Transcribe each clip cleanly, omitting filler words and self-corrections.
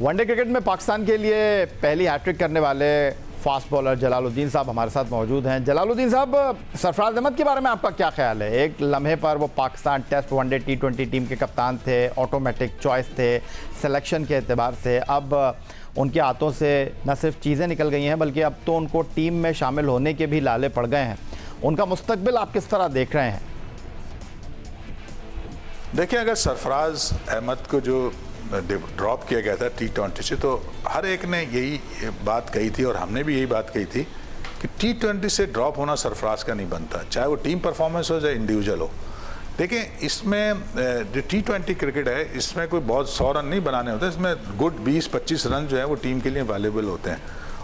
One day cricket में पाकिस्तान के लिए पहली हैट्रिक करने वाले फास्ट बॉलर जलालुद्दीन साहब हमारे साथ मौजूद हैं। जलालुद्दीन साहब, सरफराज अहमद के बारे में आपका क्या ख्याल है? एक लम्हे पर वो Pakistan test one day T20 team के कप्तान थे, ऑटोमेटिक चॉइस थे सिलेक्शन के एतबार से। अब उनके हाथों से न सिर्फ चीज़ें निकल गई हैं बल्कि अब तो उनको टीम में शामिल होने के भी लाले पड़ गए हैं। उनका मुस्तकबिल आप किस तरह देख रहे हैं? देखिए, अगर सरफराज अहमद को जो ड्रॉप किया गया था T20 से, तो हर एक ने यही बात कही थी और हमने भी यही बात कही थी कि T20 से ड्रॉप होना सरफराज का नहीं बनता, चाहे वो टीम परफॉर्मेंस हो चाहे इंडिविजुअल हो। देखिए, इसमें जो T20 क्रिकेट है इसमें कोई बहुत 100 रन नहीं बनाने होते, इसमें गुड 20-25 रन जो है वो टीम के लिए वैल्यूबल होते हैं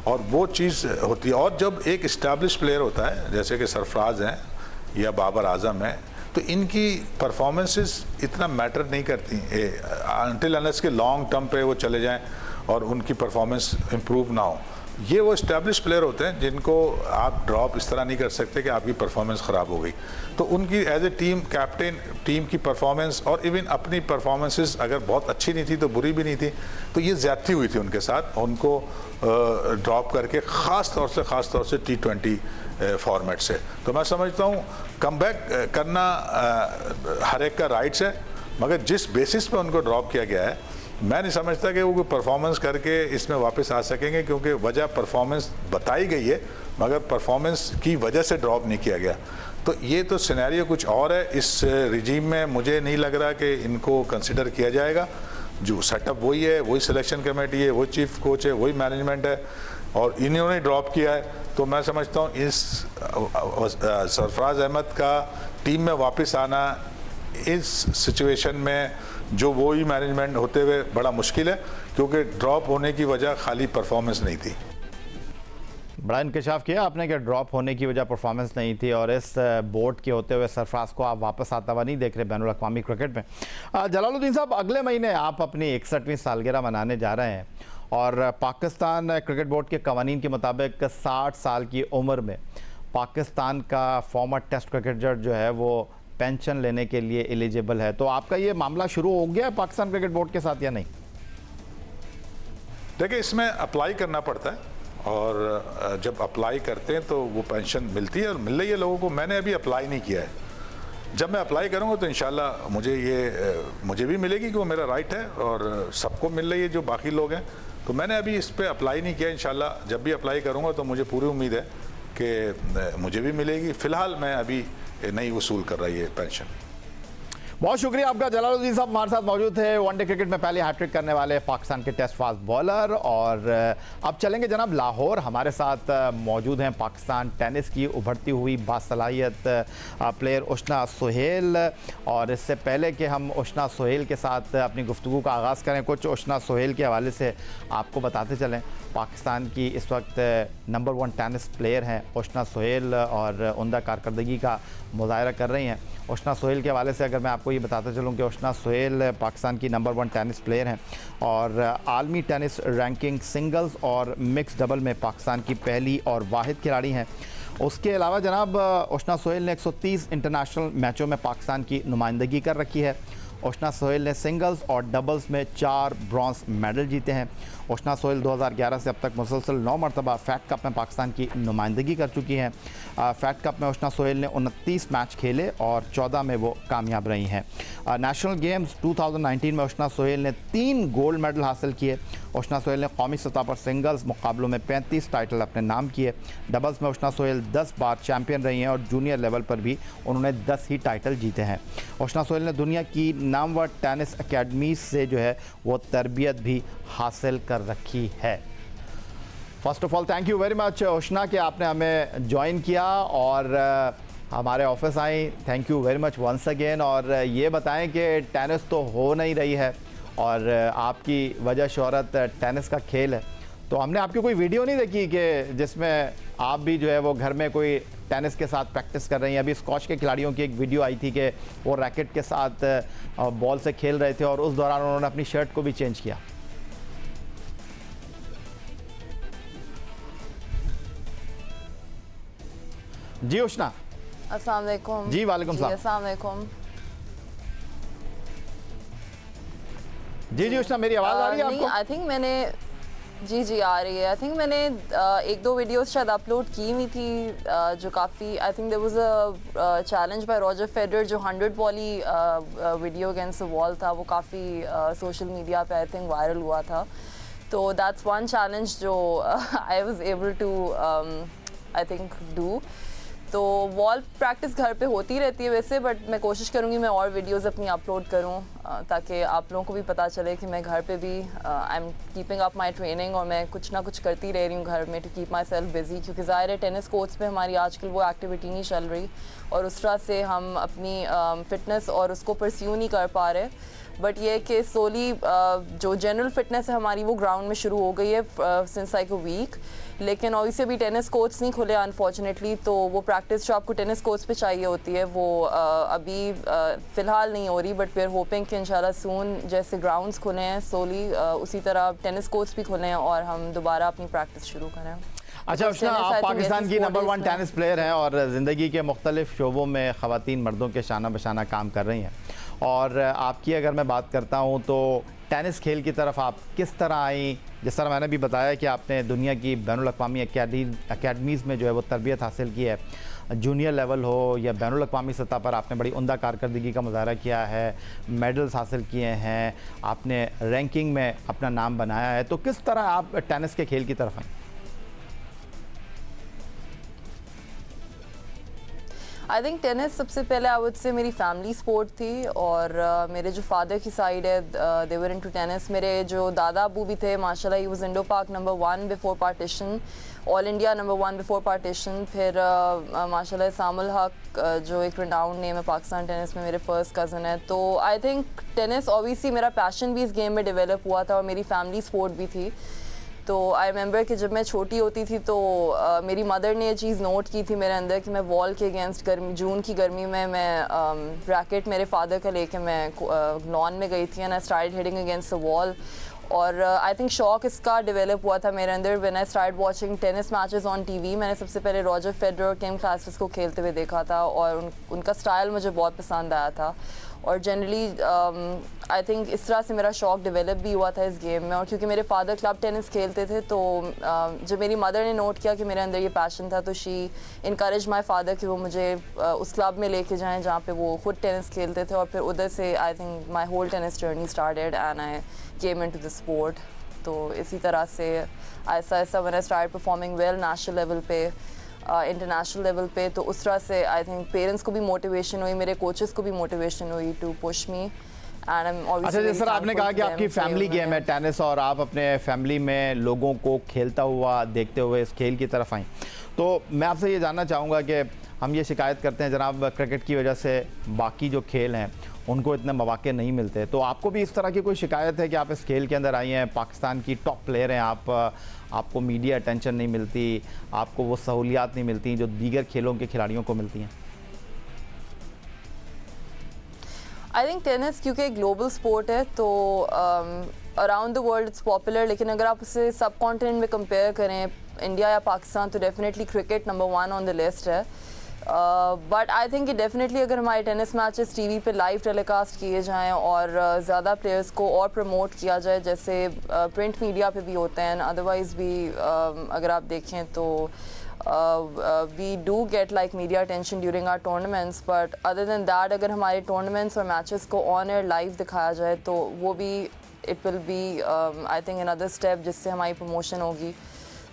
और वो चीज़ होती है। और जब एक इस्टेब्लिश प्लेयर होता है जैसे कि सरफराज हैं या बाबर आजम है, तो इनकी परफॉर्मेंसेस इतना मैटर नहीं करती अनटिल अनलेस के लॉन्ग टर्म पे वो चले जाएं और उनकी परफॉर्मेंस इम्प्रूव ना हो। ये वो इस्टेब्लिश प्लेयर होते हैं जिनको आप ड्रॉप इस तरह नहीं कर सकते कि आपकी परफॉर्मेंस ख़राब हो गई। तो उनकी as a team captain team की परफॉर्मेंस और इवन अपनी परफॉर्मेंसेस अगर बहुत अच्छी नहीं थी तो बुरी भी नहीं थी, तो ये ज़्यादती हुई थी उनके साथ, उनको ड्रॉप करके ख़ास तौर से T20 फॉर्मेट से। तो मैं समझता हूँ कमबैक करना हर एक का राइट्स है, मगर जिस बेसिस पे उनको ड्रॉप किया गया है मैं नहीं समझता कि वो कोई परफॉर्मेंस करके इसमें वापस आ सकेंगे, क्योंकि वजह परफॉर्मेंस बताई गई है मगर परफॉर्मेंस की वजह से ड्रॉप नहीं किया गया। तो ये तो सिनेरियो कुछ और है। इस रिजीम में मुझे नहीं लग रहा कि इनको कंसिडर किया जाएगा। जो सेटअप वही है, वही सिलेक्शन कमेटी है, वही चीफ कोच है, वही मैनेजमेंट है और इन्होंने ड्रॉप किया है। तो मैं समझता हूँ इस सरफराज अहमद का टीम में वापस आना इस सिचुएशन में जो वही मैनेजमेंट होते हुए बड़ा मुश्किल है, क्योंकि ड्रॉप होने की वजह खाली परफॉर्मेंस नहीं थी। बड़ा इंकशाफ किया आपने कि ड्रॉप होने की वजह परफॉर्मेंस नहीं थी और इस बोर्ड के होते हुए सरफराज को आप वापस आता हुआ नहीं देख रहे बैनुल अक़वामी क्रिकेट में। जलालुद्दीन साहब, अगले महीने आप अपनी 61वीं सालगिरह मनाने जा रहे हैं और पाकिस्तान क्रिकेट बोर्ड के कवानीन के मुताबिक 60 साल की उम्र में पाकिस्तान का फॉर्मर टेस्ट क्रिकेटर जो है वो पेंशन लेने के लिए एलिजिबल है। तो आपका ये मामला शुरू हो गया है पाकिस्तान क्रिकेट बोर्ड के साथ या नहीं? देखिए, इसमें अप्लाई करना पड़ता है और जब अप्लाई करते हैं तो वो पेंशन मिलती है और मिल रही है लोगों को। मैंने अभी अप्लाई नहीं किया है। जब मैं अप्लाई करूँगा तो इंशाल्लाह मुझे भी मिलेगी कि वो मेरा राइट है और सबको मिल रही है जो बाकी लोग हैं। तो मैंने अभी इस पर अप्लाई नहीं किया। इंशाल्लाह जब भी अप्लाई करूँगा तो मुझे पूरी उम्मीद है कि मुझे भी मिलेगी। फ़िलहाल मैं अभी नहीं वसूल कर रही है पेंशन। बहुत शुक्रिया आपका। जलालुद्दीन साहब हमारे साथ मौजूद थे, वनडे क्रिकेट में पहले हैट्रिक करने वाले पाकिस्तान के टेस्ट फास्ट बॉलर। और अब चलेंगे जनाब लाहौर। हमारे साथ मौजूद हैं पाकिस्तान टेनिस की उभरती हुई बासलाहियत प्लेयर उशना सोहेल। और इससे पहले कि हम उशना सोहेल के साथ अपनी गुफ्तगू का आगाज़ करें, कुछ उशना सोहेल के हवाले से आपको बताते चलें। पाकिस्तान की इस वक्त नंबर 1 टेनिस प्लेयर हैं उशना सोहेल और उम्दा कारकर्दगी का मुज़ाहरा कर रही हैं। उशना सोहेल के हवाले से अगर मैं आपको ये बताता चलूँ कि उशना सोहेल पाकिस्तान की नंबर 1 टेनिस प्लेयर हैं और आलमी टेनिस रैंकिंग सिंगल्स और मिक्स डबल में पाकिस्तान की पहली और वाहिद खिलाड़ी हैं। उसके अलावा जनाब उशना सोहेल ने 130 इंटरनेशनल मैचों में पाकिस्तान की नुमाइंदगी कर रखी है। उशना सोहेल ने सिंगल्स और डबल्स में 4 ब्रॉन्ज मेडल जीते हैं। उशना सोहेल 2011 से अब तक मुसलसल 9 मरतबा फैट कप में पाकिस्तान की नुमाइंदगी कर चुकी हैं। फैट कप में उशना सोहेल ने 29 मैच खेले और 14 में वो कामयाब रही हैं। नेशनल गेम्स 2019 में उशना सोहेल ने 3 गोल्ड मेडल हासिल किए। उशना सोहेल ने कौमी सतह पर सिंगल्स मुकाबलों में 35 टाइटल अपने नाम किए। डबल्स में उशना सोहेल 10 बार चैम्पियन रही हैं और जूनियर लेवल पर भी उन्होंने 10 ही टाइटल जीते हैं। उशना सोहेल ने दुनिया की नामवर टेनिस अकेडमीज से जो है वो तरबियत भी हासिल कर रखी है। First of all thank you very much Ushna कि आपने हमें ज्वाइन किया और हमारे ऑफिस आई। Thank you very much once again. और ये बताएं कि टेनिस तो हो नहीं रही है और आपकी वजह शोहरत टेनिस का खेल है, तो हमने आपकी कोई वीडियो नहीं देखी कि जिसमें आप भी जो है वो घर में कोई टेनिस के साथ प्रैक्टिस कर रही हैं। अभी स्कॉच के खिलाड़ियों की एक वीडियो आई थी कि वो रैकेट के साथ बॉल से खेल रहे थे और उस दौरान उन्होंने अपनी शर्ट को भी चेंज किया। जी उशना। अस्सलाम वालेकुम। जी वालेकुम सलाम। अस्सलाम वालेकुम। जी जी उष्णा, मेरी आवाज़ आ रही है नहीं, आपको? आई थिंक मैंने जी आ रही है। आई थिंक मैंने एक दो वीडियोस शायद अपलोड की हुई थी जो काफ़ी, I think there was a challenge by Roger Federer जो 100 volley video against the wall था, वो काफ़ी सोशल मीडिया पे आई थिंक वायरल हुआ था। तो दैट्स वन चैलेंज जो I was able to I think do. तो वॉल प्रैक्टिस घर पे होती रहती है वैसे, बट मैं कोशिश करूँगी मैं और वीडियोस अपनी अपलोड करूँ ताकि आप लोगों को भी पता चले कि मैं घर पे भी I am keeping up my training और मैं कुछ ना कुछ करती रह रही हूँ घर में to keep myself busy, क्योंकि ज़ाहिर है टेनिस कोर्ट्स पे हमारी आजकल वो एक्टिविटी नहीं चल रही और उस तरह से हम अपनी फिटनेस और उसको परस्यू नहीं कर पा रहे। बट ये कि सोली जो जनरल फिटनेस है हमारी वो ग्राउंड में शुरू हो गई है सिंस लाइक अ वीक, लेकिन ऑब्वियसली अभी टेनिस कोर्ट्स नहीं खुले अनफॉर्चुनेटली, तो वो प्रैक्टिस जो आपको टेनिस कोर्ट्स पे चाहिए होती है वो अभी फ़िलहाल नहीं हो रही। बट वी आर होपिंग कि इंशाल्लाह सून जैसे ग्राउंड्स खुले हैं सोली उसी तरह टेनिस कोर्ट्स भी खुले हैं और हम दोबारा अपनी प्रैक्टिस शुरू करें। अच्छा उष्णा, आप पाकिस्तान की नंबर 1 टेनिस प्लेयर हैं और ज़िंदगी के मुख्तलिफ शोबों में ख़वातीन मर्दों के शाना बशाना काम कर रही हैं, और आपकी अगर मैं बात करता हूं तो टेनिस खेल की तरफ आप किस तरह आई? जिस तरह मैंने भी बताया कि आपने दुनिया की बैनुल-अक़वामी अकेडमीज़ में जो है वो तरबियत हासिल की है, जूनियर लेवल हो या बैनुल-अक़वामी सतह पर आपने बड़ी उम्दा कारकर्दगी का मुज़ाहरा किया है, मेडल्स हासिल किए हैं, आपने रैंकिंग में अपना नाम बनाया है, तो किस तरह आप टेनिस के खेल की तरफ आई? आई थिंक टेनिस सबसे पहले आई वुड से मेरी फैमिली स्पोर्ट थी और मेरे जो फादर की साइड है दे वर इनटू टेनिस। मेरे जो दादा अबू भी थे माशाल्लाह, ही वाज इंडो पाक number 1 before partition, all India number 1 before partition. फिर माशाल्लाह सामुल हक जो एक रिनाउंड नेम है पाकिस्तान टेनिस में, मेरे फर्स्ट कज़न है। तो आई थिंक टेनिस ऑब्वियसली मेरा पैशन भी इस गेम में डेवलप हुआ था और मेरी फैमिली स्पोर्ट भी थी। तो आई रिमेंबर कि जब मैं छोटी होती थी तो मेरी मदर ने ये चीज़ नोट की थी मेरे अंदर कि मैं वॉल के अगेंस्ट गर्मी, जून की गर्मी में मैं रैकेट मेरे फादर का लेके मैं लॉन में गई थी and I started hitting against the wall. और आई थिंक शौक इसका डेवलप हुआ था मेरे अंदर when I start watching tennis matches on TV. मैंने सबसे पहले रॉजर फेडरर और किम क्लासेस को खेलते हुए देखा था और उनका स्टाइल मुझे बहुत पसंद आया था और जनरली आई थिंक इस तरह से मेरा शौक डेवलप भी हुआ था इस गेम में। और क्योंकि मेरे फादर क्लब टेनिस खेलते थे तो जब मेरी मदर ने नोट किया कि मेरे अंदर ये पैशन था तो शी इनकरेज माई फादर कि वो मुझे उस क्लब में लेके जाएं जहाँ पे वो खुद टेनिस खेलते थे और फिर उधर से I think my whole tennis journey started and I came into the sport. तो इसी तरह से ऐसा ऐसा when I start performing well national level पे, इंटरनेशनल लेवल पे, तो उस तरह से आई थिंक पेरेंट्स को भी मोटिवेशन हुई, मेरे कोचेस को भी मोटिवेशन हुई टू पुश मी। अच्छा जिस तरह आपने कहा कि आपकी फैमिली गेम है टेनिस और आप अपने फैमिली में लोगों को खेलता हुआ देखते हुए इस खेल की तरफ आई, तो मैं आपसे ये जानना चाहूँगा कि हम ये शिकायत करते हैं जनाब क्रिकेट की वजह से बाकी जो खेल हैं उनको इतने मौके नहीं मिलते, तो आपको भी इस तरह की कोई शिकायत है कि आप इस खेल के अंदर आई हैं, पाकिस्तान की टॉप प्लेयर हैं आप, आपको मीडिया अटेंशन नहीं मिलती, आपको वो सहूलियात नहीं मिलती जो दीगर खेलों के खिलाड़ियों को मिलती हैं? आई थिंक टेनिस क्योंकि एक ग्लोबल स्पोर्ट है तो around the world it's popular, लेकिन अगर आप उसे सब कॉन्टिनेंट में कंपेयर करें इंडिया या पाकिस्तान तो definitely cricket number 1 on the list है। बट आई थिंक डेफिनेटली अगर हमारे टेनिस मैचेस टीवी पे लाइव टेलीकास्ट किए जाएं और ज़्यादा प्लेयर्स को और प्रमोट किया जाए जैसे प्रिंट मीडिया पे भी होते हैं, अदरवाइज़ भी अगर आप देखें तो we do get like media attention during our tournaments, but other than that अगर हमारे tournaments और matches को on air live दिखाया जाए तो वो भी it will be I think another step जिससे हमारी promotion होगी।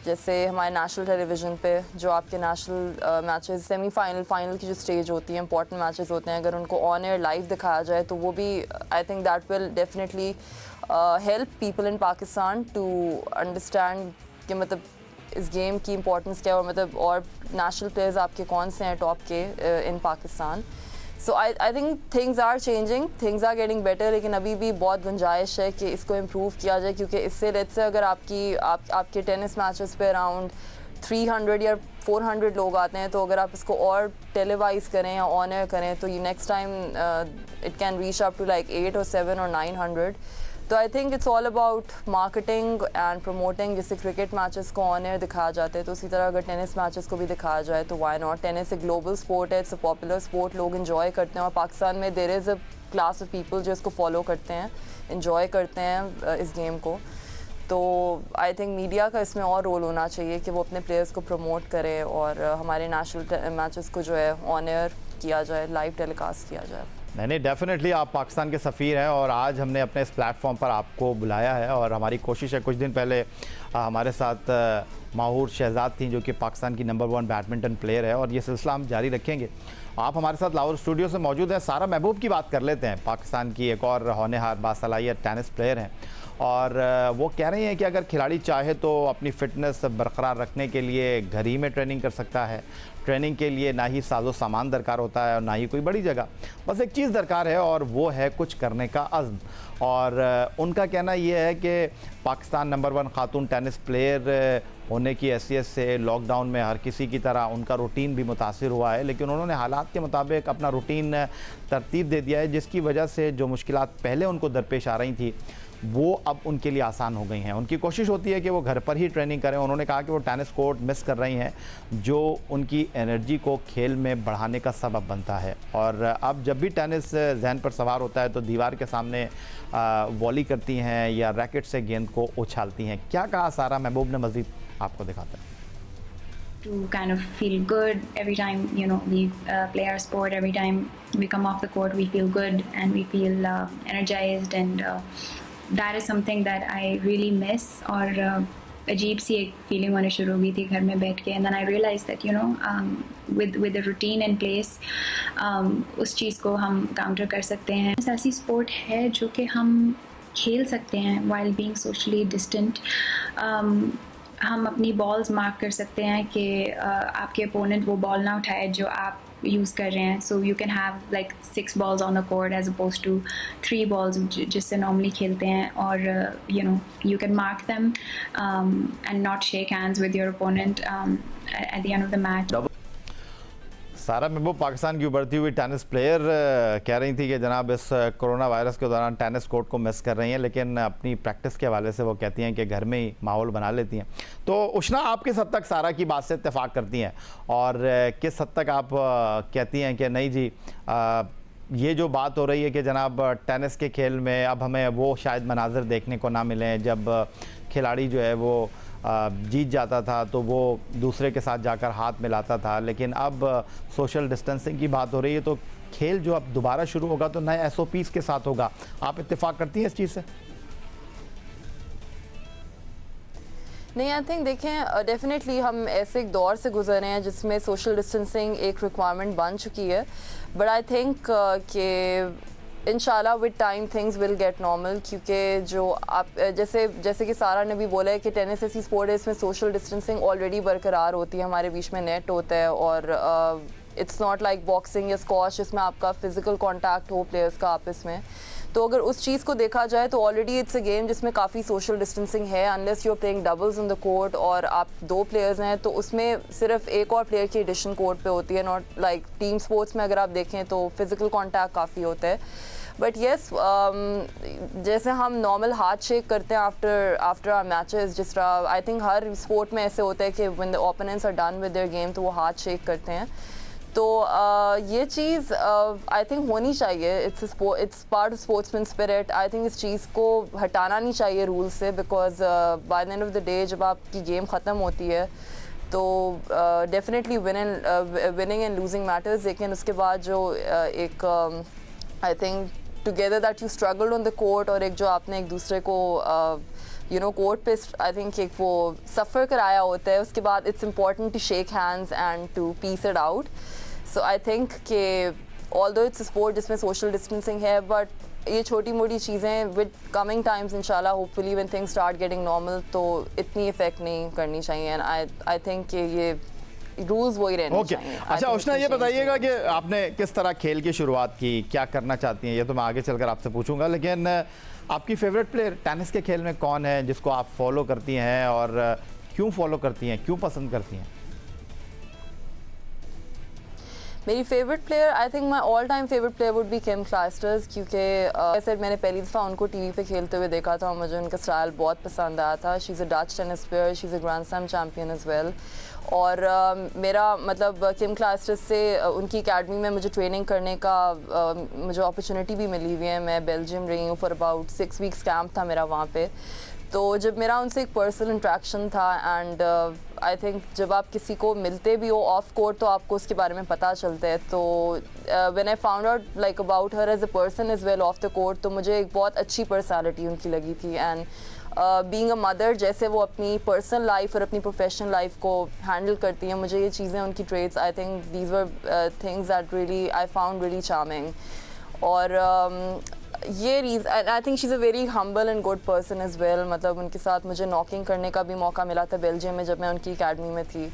जैसे हमारे नेशनल टेलीविज़न पे जो आपके नेशनल मैचेस सेमीफाइनल फाइनल की जो स्टेज होती है, इंपॉर्टेंट मैचेस होते हैं, अगर उनको ऑन एयर लाइव दिखाया जाए तो वो भी I think that will definitely help people in Pakistan to understand कि मतलब इस गेम की इंपॉर्टेंस क्या है और मतलब और नेशनल प्लेयर्स आपके कौन से हैं टॉप के in Pakistan. So I think things are changing, things are getting better, लेकिन अभी भी बहुत गुंजाइश है कि इसको इम्प्रूव किया जाए क्योंकि इससे लेट्स से अगर आपके टेनिस मैचेस पे अराउंड 300 या 400 लोग आते हैं तो अगर आप इसको और टेलीवाइज करें या ऑन एयर करें तो ये next time it can reach up to like 8 or 7 or 900। तो I think it's all about marketing and promoting. जैसे क्रिकेट मैचेस को ऑन एयर दिखाया जाता है तो उसी तरह अगर टेनिस मैचेस को भी दिखाया जाए तो व्हाई नॉट। टेनिस एक ग्लोबल स्पोर्ट है, इट्स अ पॉपुलर स्पोर्ट, लोग इन्जॉय करते हैं और पाकिस्तान में there is a class of people जो इसको फॉलो करते हैं, इन्जॉय करते हैं इस गेम को। तो आई थिंक मीडिया का इसमें और रोल होना चाहिए कि वो अपने प्लेयर्स को प्रमोट करे और हमारे नेशनल मैचेस को जो है ऑन एयर किया जाए, लाइव टेलीकास्ट किया जाए। नहीं, डेफिनेटली आप पाकिस्तान के सफ़ीर हैं और आज हमने अपने इस प्लेटफॉर्म पर आपको बुलाया है और हमारी कोशिश है, कुछ दिन पहले हमारे साथ माहूर शहजाद थी जो कि पाकिस्तान की नंबर 1 बैडमिंटन प्लेयर है और ये सिलसिला हम जारी रखेंगे। आप हमारे साथ लाहौर स्टूडियो से मौजूद हैं। सारा महबूब की बात कर लेते हैं। पाकिस्तान की एक और होनहार बासलाहियत टेनिस प्लेयर हैं और वो कह रही हैं कि अगर खिलाड़ी चाहे तो अपनी फ़िटनेस बरकरार रखने के लिए घर ही में ट्रेनिंग कर सकता है। ट्रेनिंग के लिए ना ही साजो सामान दरकार होता है और ना ही कोई बड़ी जगह, बस एक चीज़ दरकार है और वो है कुछ करने का अज़्म। और उनका कहना ये है कि पाकिस्तान नंबर 1 खातून टेनिस प्लेयर होने की हैसियत से लॉकडाउन में हर किसी की तरह उनका रूटीन भी मुतासिर हुआ है, लेकिन उन्होंने हालात के मुताबिक अपना रूटीन तरतीब दे दिया है, जिसकी वजह से जो मुश्किलात पहले उनको दरपेश आ रही थी वो अब उनके लिए आसान हो गई हैं। उनकी कोशिश होती है कि वो घर पर ही ट्रेनिंग करें। उन्होंने कहा कि वो टेनिस कोर्ट मिस कर रही हैं जो उनकी एनर्जी को खेल में बढ़ाने का सबब बनता है। और अब जब भी टेनिस जहन पर सवार होता है तो दीवार के सामने वॉली करती हैं या रैकेट से गेंद को उछालती हैं। क्या कहा सारा महबूब ने, मज़ीद आपको दिखाता है। To kind of feel good every time, you know, we play our sport. Every time we come off the court, we feel good and we feel energized, and that is something that I really miss. और अजीब सी एक feeling होने शुरू हो गई थी घर में बैठ के, and then I realized that, you know, with the routine in place, उस चीज़ को हम काउंटर कर सकते हैं। ऐसी स्पोर्ट है जो कि हम खेल सकते हैं while being socially distant. हम अपनी बॉल्स मार्क कर सकते हैं कि आपके अपोनेंट वो बॉल ना उठाए जो आप यूज़ कर रहे हैं। So you can have like 6 balls on the court as oppose to 3 balls जिससे नॉर्मली खेलते हैं। और you know you can mark them and not shake hands with your opponent at the end of the match. Sara Mahboob Pakistan की उभरती हुई tennis player कह रही थी कि जनाब इस कोरोना वायरस के दौरान टेनिस कोर्ट को मिस कर रही हैं, लेकिन अपनी प्रैक्टिस के हवाले से वो कहती हैं कि घर में ही माहौल बना लेती हैं। तो उष्ना, आप किस हद तक सारा की बात से इत्तेफाक करती हैं और किस हद तक आप कहती हैं कि नहीं जी ये जो बात हो रही है कि जनाब टेनिस के खेल में अब हमें वो शायद मनाजिर देखने को ना मिलें जब खिलाड़ी जो है वो जीत जाता था तो वो दूसरे के साथ जाकर हाथ मिलाता था, लेकिन अब सोशल डिस्टेंसिंग की बात हो रही है तो खेल जो अब दोबारा शुरू होगा तो नए SOPs के साथ होगा। आप इत्तेफाक करती हैं इस चीज़ से? नहीं, आई थिंक देखें डेफिनेटली हम ऐसे एक दौर से गुजर रहे हैं जिसमें सोशल डिस्टेंसिंग एक रिक्वायरमेंट बन चुकी है, बट आई थिंक कि इंशाल्लाह with time things will get normal. क्योंकि जो आप जैसे कि सारा ने भी बोला है कि टेनिस ऐसी स्पोर्ट है इसमें सोशल डिस्टेंसिंग ऑलरेडी बरकरार होती है, हमारे बीच में नेट होता है और इट्स नॉट लाइक बॉक्सिंग या स्क्वॉश जिसमें आपका फिजिकल कांटेक्ट हो प्लेयर्स का आपस में। तो अगर उस चीज़ को देखा जाए तो ऑलरेडी इट्स अ गेम जिसमें काफ़ी सोशल डिस्टेंसिंग है, unless you are playing doubles in the court और आप 2 प्लेयर्स हैं तो उसमें सिर्फ एक और प्लेयर की एडिशन कोर्ट पे होती है, नॉट लाइक टीम स्पोर्ट्स में अगर आप देखें तो फिजिकल कांटेक्ट काफ़ी होता है। बट येस, जैसे हम नॉर्मल हाथ शेक करते हैं आफ्टर आवर मैचेस, जिस तरह आई थिंक हर स्पोर्ट में ऐसे होता है कि when the opponents are done with their game तो वो हाथ शेक करते हैं। तो ये चीज़ आई थिंक होनी चाहिए। It's part of sportsman spirit. I think इस चीज़ को हटाना नहीं चाहिए रूल से, because by the end of the day जब आपकी गेम ख़त्म होती है तो definitely winning and losing matters, लेकिन उसके बाद जो एक I think together that you struggled on the court और एक जो आपने एक दूसरे को यू नो कोर्ट पे आई थिंक एक वो सफ़र कराया होता है, उसके बाद it's important to shake hands and to peace it out. So I think कि ऑल्दो इट्स अ स्पोर्ट जिसमें सोशल डिस्टेंसिंग है, बट ये छोटी मोटी चीज़ें विद कमिंग टाइम्स इंशाल्लाह hopefully when things start getting normal तो इतनी इफेक्ट नहीं करनी चाहिए। एंड आई थिंक कि ये रूल्स वही रहने चाहिए। अच्छा उष्ना, ये बताइएगा कि आपने किस तरह खेल की शुरुआत की, क्या करना चाहती हैं, ये तो मैं आगे चलकर आपसे पूछूंगा, लेकिन आपकी फेवरेट प्लेयर टेनिस के खेल में कौन है जिसको आप फॉलो करती हैं और क्यों फॉलो करती हैं, क्यों पसंद करती हैं? मेरी favourite player, I think my all time favourite player would be Kim Clijsters, क्योंकि ऐसे मैंने पहली दफ़ा उनको टीवी पे खेलते हुए देखा था और मुझे उनका स्टाइल बहुत पसंद आया था. She is a Dutch tennis player, she is a grand slam champion as well. और मेरा मतलब किम क्लाइस्टर्स से उनकी एकेडमी में मुझे ट्रेनिंग करने का मुझे अपॉर्चुनिटी भी मिली हुई है. मैं बेल्जियम रही हूँ फॉर अबाउट 6 वीक्स कैंप था मेरा वहाँ पे. तो जब मेरा उनसे एक पर्सनल इंट्रैक्शन था एंड आई थिंक जब आप किसी को मिलते भी हो ऑफ कोर्ट तो आपको उसके बारे में पता चलता है. तो when I found out like about her as a person as well off the court, तो मुझे एक बहुत अच्छी पर्सनालिटी उनकी लगी थी. एंड बीइंग अ मदर, जैसे वो अपनी पर्सनल लाइफ और अपनी प्रोफेशनल लाइफ को हैंडल करती हैं, मुझे ये चीज़ें उनकी traits, I think these were things that really I found really charming. और ये reason, I think she is a very humble and good person as well. मतलब उनके साथ मुझे नॉकिंग करने का भी मौका मिला था बेल्जियम में जब मैं उनकी एकेडमी में थी.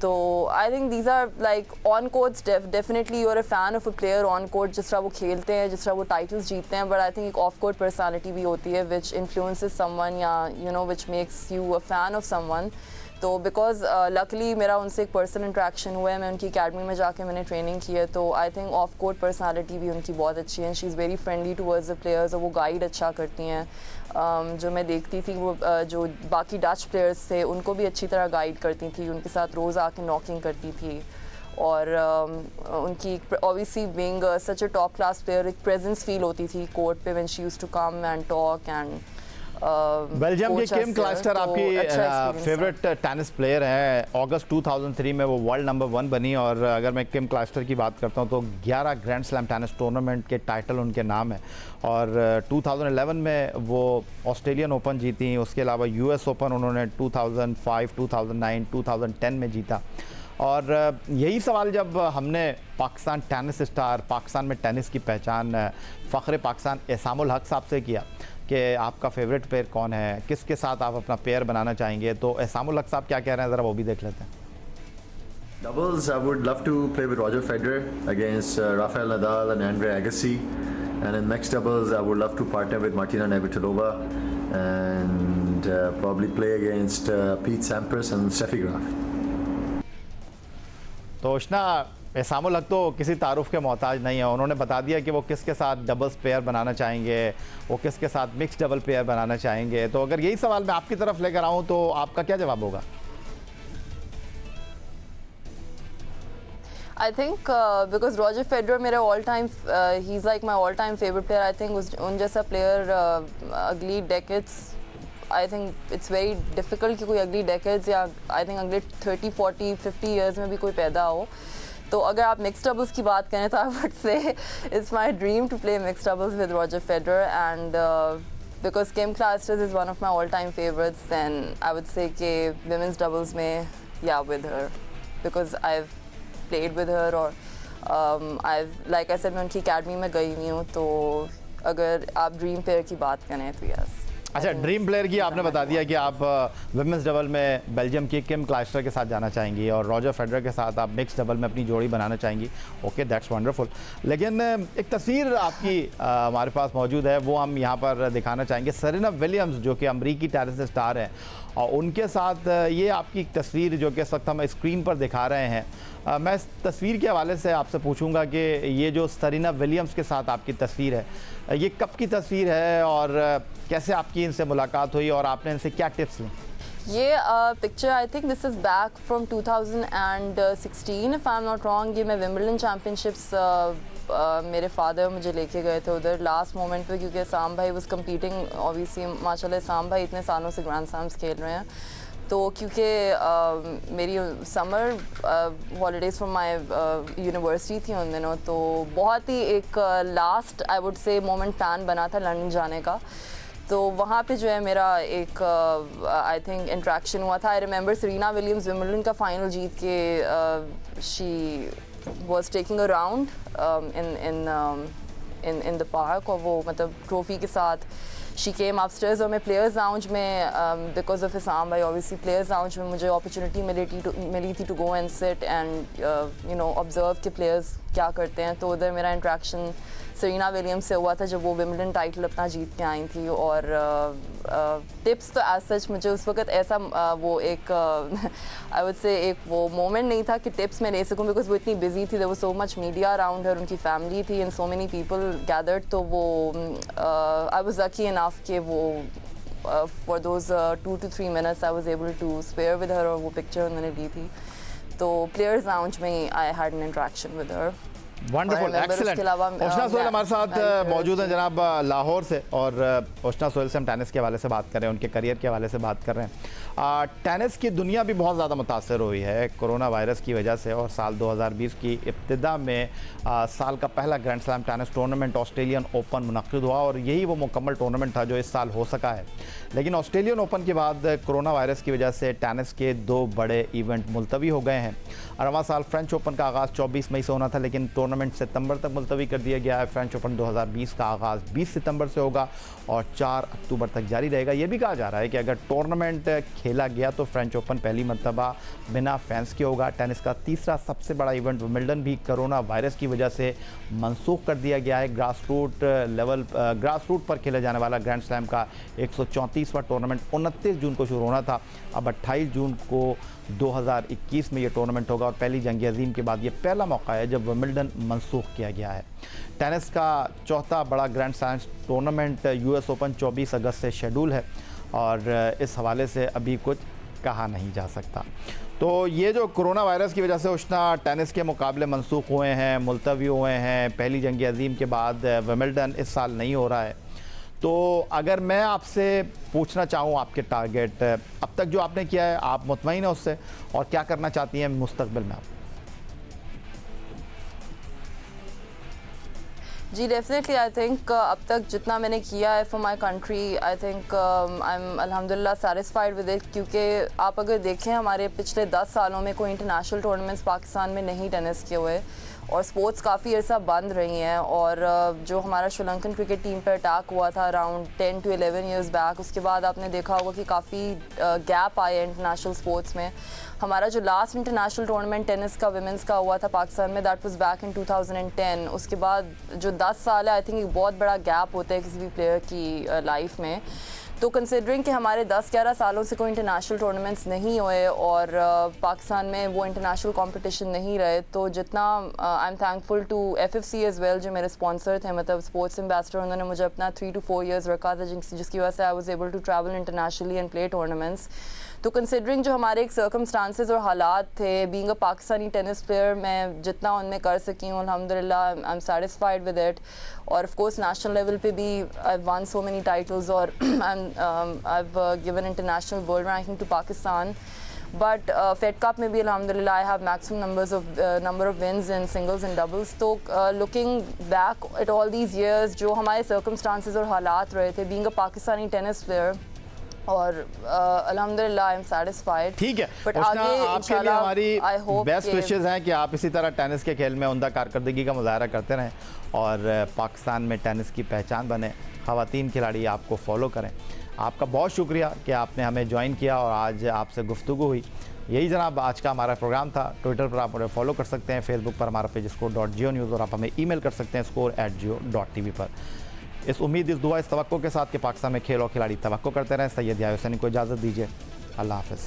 तो I think these are like on courts definitely you are a fan of a player on court, जिस तरह वो खेलते हैं, जिस तरह वो टाइटल्स जीतते हैं. बट आई थिंक एक ऑफ कोर्ट पर्सनालिटी भी होती है विच इन्फ्लुएंसेस समवन या you know which makes you a fan of someone. तो बिकॉज लकली मेरा उनसे एक पर्सनल इंट्रैक्शन हुआ है, मैं उनकी एकेडमी में जाके मैंने ट्रेनिंग की है. तो I think of court personality भी उनकी बहुत अच्छी है. She is very friendly towards the players और वो गाइड अच्छा करती हैं. जो मैं देखती थी वो जो बाकी डच प्लेयर्स थे उनको भी अच्छी तरह गाइड करती थी, उनके साथ रोज़ आके नॉकिंग करती थी. और उनकी obviously being such a top class player एक प्रेजेंस फील होती थी कोर्ट पे when she used to come and talk. And Belgium की किम क्लाइस्टर आपकी फेवरेट टेनिस प्लेयर है. अगस्त 2003 में वो वर्ल्ड नंबर 1 बनी. और अगर मैं किम क्लाइस्टर की बात करता हूँ तो 11 ग्रैंड स्लैम टेनिस टूर्नामेंट के टाइटल उनके नाम है. और 2011 में वो ऑस्ट्रेलियन ओपन जीती. उसके अलावा US ओपन उन्होंने 2005, 2009, 2010 में जीता. और यही सवाल जब हमने पाकिस्तान टेनिस स्टार, पाकिस्तान में टेनिस की पहचान फ़ख्र पाकिस्तान एहसामुल हक साहब से किया कि आपका फेवरेट प्लेयर कौन है, किसके साथ आप अपना पेयर बनाना चाहेंगे, तो एहसामुल हक साहब क्या कह रहे हैं ज़रा वो भी देख लेते हैं. Doubles, I would love to play with Roger Federer against Rafael Nadal and Andre Agassi. And in mixed doubles, I would love to partner with Martina Navratilova and probably play against Pete Sampras and Steffi Graf. तो उष्णा, एहसामुल हक तो किसी तारुफ के मोहताज नहीं है. उन्होंने बता दिया कि वो किसके साथ डबल्स पेयर बनाना चाहेंगे, वो किसके साथ मिक्स डबल पेयर बनाना चाहेंगे. तो अगर यही सवाल मैं आपकी तरफ लेकर आऊँ तो आपका क्या जवाब होगा? I think because Roger Federer मेरा all time he's like my all time favorite player. I think उन जैसा प्लेयर अगली decades I think it's very difficult कि कोई अगली decades या I think अगले 30, 40, 50 years में भी कोई पैदा हो. तो अगर आप मिक्स डबल्स की बात करें तो I would say it's my dream to play mixed doubles with Roger Federer. And because Kim Clijsters is one of my all time favorites, then I would say कि women's doubles में yeah with her because I've played with her. और I've like I said मैं उनकी academy में गई हुई हूँ. तो अगर आप ड्रीम प्लेयर की बात करें तो यस. अच्छा, ड्रीम प्लेयर की आपने बता दिया कि आप विमेंस डबल में बेल्जियम की किम क्लाइस्टर के साथ जाना चाहेंगी और रॉजर फेडरर के साथ आप मिक्स डबल में अपनी जोड़ी बनाना चाहेंगी. Okay, that's wonderful. लेकिन एक तस्वीर आपकी हमारे पास मौजूद है, वो हम यहाँ पर दिखाना चाहेंगे. सेरेना विलियम्स जो कि अमरीकी टेनिस स्टार हैं और उनके साथ ये आपकी एक तस्वीर जो कि इस वक्त हम स्क्रीन पर दिखा रहे हैं. मैं इस तस्वीर के हवाले से आपसे पूछूंगा कि ये जो सेरेना विलियम्स के साथ आपकी तस्वीर है, ये कब की तस्वीर है और कैसे आपकी इनसे मुलाकात हुई और आपने इनसे क्या टिप्स ली? ये picture I think this is back from 2016 if I am not wrong. ये मैं विंबलडन चैम्पियनशिप्स मेरे फादर मुझे लेके गए थे उधर लास्ट मोमेंट पे, क्योंकि असाम भाई वाज कम्पीटिंग ऑब्वियसली. माशाल्लाह असाम भाई इतने सालों से ग्रैंड स्लैम्स खेल रहे हैं. तो क्योंकि मेरी summer holidays from my university थी उन दिनों, तो बहुत ही एक last I would say moment plan बना था लंदन जाने का. तो वहाँ पे जो है मेरा एक आई थिंक इंट्रैक्शन हुआ था. I remember Serena Williams Wimbledon का फाइनल जीत के she was taking a round in the park और वो मतलब ट्रॉफी के साथ शी केम अपस्टेयर्स और मैं प्लेयर्स लाउंज में बिकॉज ऑफ इसाम भाई ऑब्वियसली प्लेयर्स लाउंज में मुझे अपॉर्चुनिटी मिली थी to go and sit and you know observe के प्लेयर्स क्या करते हैं. तो उधर मेरा इंट्रैक्शन सरीना विलियम्स से हुआ था जब वो विंबलडन टाइटल अपना जीत के आई थी। और टिप्स तो एज सच मुझे उस वक्त ऐसा वो एक आई वुड से एक वो मोमेंट नहीं था कि टिप्स मैं ले सकूं, बिकॉज वो इतनी बिजी थी, there was so much media around her, उनकी फैमिली थी and so many people gathered. तो वो आई वाज लकी इनफ कि वो for those 2 to 3 minutes I was able to spare with her और वो पिक्चर उन्होंने ली थी। तो प्लेयर्स लाउंज में I had an interaction with her. Wonderful, excellent. Ushna Suhail हमारे साथ मौजूद हैं जनाब लाहौर से, और ओशना सोहेल से हम टेनिस के हवाले से बात कर रहे हैं, उनके करियर के हवाले से बात कर रहे हैं। टेनिस की दुनिया भी बहुत ज़्यादा मुतासर हुई है कोरोना वायरस की वजह से, और साल 2020 की इब्तिदा में साल का पहला grand slam tennis tournament Australian open मुनक़िद हुआ, और यही वो मुकम्मल टूर्नामेंट था जो इस साल हो सका है। लेकिन ऑस्ट्रेलियन ओपन के बाद कोरोना वायरस की वजह से टेनिस के 2 बड़े इवेंट मुलतवी हो गए हैं। रवां साल फ्रेंच ओपन का आगाज़ 24 मई से होना था, लेकिन टूर्नामेंट सितंबर तक मुलतवी कर दिया गया है। फ्रेंच ओपन 2020 का आगाज़ 20 सितंबर से होगा और 4 अक्टूबर तक जारी रहेगा। ये भी कहा जा रहा है कि अगर टूर्नामेंट खेला गया तो फ्रेंच ओपन पहली मरतबा बिना फैंस के होगा। टेनिस का तीसरा सबसे बड़ा इवेंट विंबलडन भी कोरोना वायरस की वजह से मनसूख कर दिया गया है। ग्रास रूट पर खेले जाने वाला ग्रैंड स्लैम का 134वां टूर्नामेंट 29 जून को शुरू होना था, अब 28 जून को 2021 में ये टूर्नामेंट होगा, और पहली जंग अजीम के बाद ये पहला मौका है जब विंबलडन मनसूख किया गया है। टेनिस का चौथा बड़ा grand slam tournament US open 24 अगस्त से शेड्यूल है, और इस हवाले से अभी कुछ कहा नहीं जा सकता। तो ये जो कोरोना वायरस की वजह से उष्णा टेनिस के मुकाबले मनसूख हुए हैं, मुलतवी हुए हैं, पहली जंग अजीम के बाद विंबलडन इस साल नहीं हो रहा है। तो अगर मैं आपसे पूछना चाहूँ आपके टारगेट अब तक जो आपने किया है, आप मुतमईन हैं उससे, और क्या करना चाहती हैं मुस्तकबिल में आप? जी डेफिनेटली आई थिंक अब तक जितना मैंने किया है for my country, I think I am अल्हम्दुलिल्लाह सैटिस्फाइड विद इट, क्योंकि आप अगर देखें हमारे पिछले 10 सालों में कोई इंटरनेशनल टूर्नामेंट्स पाकिस्तान में नहीं टेनिस के हुए, और स्पोर्ट्स काफ़ी अर्सा बंद रही हैं। और जो हमारा श्रीलंकन क्रिकेट टीम पर अटैक हुआ था अराउंड 10 to 11 ईयर्स बैक, उसके बाद आपने देखा होगा कि काफ़ी गैप आए हैं इंटरनेशनल स्पोर्ट्स में। हमारा जो लास्ट इंटरनेशनल टूर्नामेंट टेनिस का विमेंस का हुआ था पाकिस्तान में, दैट वाज बैक इन 2010। उसके बाद जो 10 साल है, आई थिंक एक बहुत बड़ा गैप होता है किसी भी प्लेयर की लाइफ में। तो कंसिडरिंग कि हमारे 10-11 सालों से कोई इंटरनेशनल टूर्नामेंट्स नहीं हुए और पाकिस्तान में वो इंटरनेशनल कंपटीशन नहीं रहे, तो जितना I am thankful to FFC as well, जो मेरे स्पॉन्सर थे, मतलब स्पोर्ट्स एम्बेसडर, उन्होंने मुझे अपना 3 to 4 ईयर्स रखा था, जिसकी वजह से I was able to travel internationally and play tournaments. तो कंसिडरिंग जो हमारे एक सर्कमस्टांसेस और हालात थे, being a Pakistani tennis player, मैं जितना उनमें कर सकी हूँ अल्हम्दुलिल्लाह I am satisfied with it. और ऑफ कोर्स नेशनल लेवल पे भी I won so many titles, और I have given international world ranking to Pakistan. But fed cup में भी अल्हम्दुलिल्लाह I have maximum number of wins in singles and doubles. तो looking back at all these years, जो हमारे circumstances और हालात रहे थे being a Pakistani tennis player, और अल्हम्दुलिल्लाह आई एम सैटिस्फाइड। ठीक है, बट आपके लिए हमारी आई होप बेस्ट विशेस हैं कि आप इसी तरह टेनिस के खेल में उम्दा कारकर्दगी का मुजाहरा करते रहें और पाकिस्तान में टेनिस की पहचान बने, ख़वातीन खिलाड़ी आपको फॉलो करें। आपका बहुत शुक्रिया कि आपने हमें ज्वाइन किया और आज आपसे गुफ्तगू हुई। यही जनाब आज का हमारा प्रोग्राम था। ट्विटर पर आप मुझे फॉलो कर सकते हैं, फेसबुक पर हमारा पेज score.geo न्यूज़, और आप हमें ईमेल कर सकते हैं score@geo.tv पर। इस उम्मीद, इस दुआ, इस तवक्को के साथ कि पाकिस्तान में खेल और खिलाड़ी तवक्को करते रहें, सैयद याहिया हुसैनी को इजाज़त दीजिए। अल्लाह हाफ़िज़।